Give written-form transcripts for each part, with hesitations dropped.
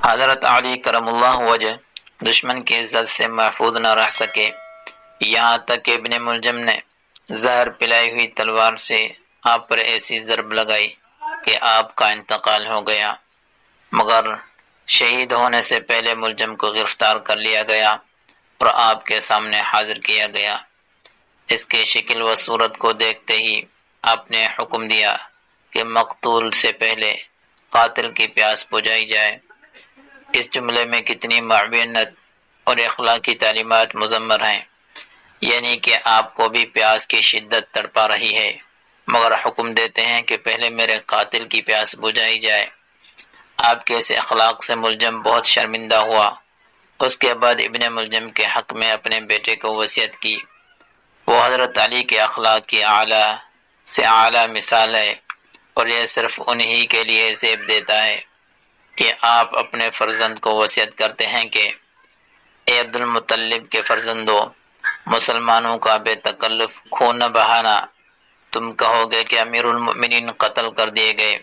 حضرت علی کرم اللہ وجہ دشمن کی عزت سے محفوظ نہ رہ سکے، یہاں تک کہ ابن ملجم نے زہر پلائی ہوئی تلوار سے آپ پر ایسی ضرب لگائی کہ آپ کا انتقال ہو گیا، مگر شہید ہونے سے پہلے ملجم کو گرفتار کر لیا گیا اور آپ کے سامنے حاضر کیا گیا۔ اس کے شکل و صورت کو دیکھتے ہی آپ نے حکم دیا کہ مقتول سے پہلے قاتل کی پیاس بجھائی جائے۔ اس جملے میں کتنی معاونت اور اخلاقی تعلیمات مضمر ہیں، یعنی کہ آپ کو بھی پیاس کی شدت تڑپا رہی ہے، مگر حکم دیتے ہیں کہ پہلے میرے قاتل کی پیاس بجھائی جائے۔ آپ کے اس اخلاق سے ملجم بہت شرمندہ ہوا۔ اس کے بعد ابن ملجم کے حق میں اپنے بیٹے کو وصیت کی۔ وہ حضرت علی کے اخلاق کی اعلیٰ سے اعلیٰ مثال ہے، اور یہ صرف انہی کے لیے زیب دیتا ہے کہ آپ اپنے فرزند کو وصیت کرتے ہیں کہ اے عبد المطلب کے فرزندوں، مسلمانوں کا بے تکلف خون نہ بہانا۔ تم کہو گے کہ امیر المؤمنین قتل کر دیے گئے،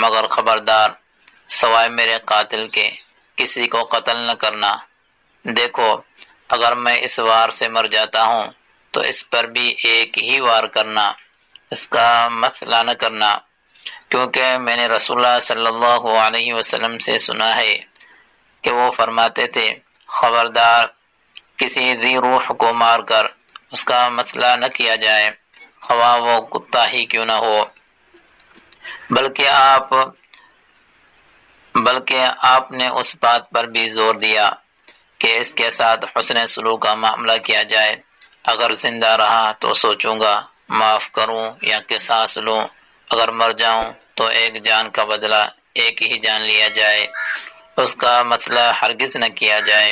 مگر خبردار، سوائے میرے قاتل کے کسی کو قتل نہ کرنا۔ دیکھو، اگر میں اس وار سے مر جاتا ہوں تو اس پر بھی ایک ہی وار کرنا، اس کا مثلا نہ کرنا، کیونکہ میں نے رسول اللہ صلی اللہ علیہ وسلم سے سنا ہے کہ وہ فرماتے تھے، خبردار، کسی ذی روح کو مار کر اس کا مثلا نہ کیا جائے، خواہ وہ کتا ہی کیوں نہ ہو۔ بلکہ آپ نے اس بات پر بھی زور دیا کہ اس کے ساتھ حسن سلوک کا معاملہ کیا جائے۔ اگر زندہ رہا تو سوچوں گا معاف کروں یا قصاص لوں، اگر مر جاؤں تو ایک جان کا بدلہ ایک ہی جان لیا جائے، اس کا مثلا ہرگز نہ کیا جائے۔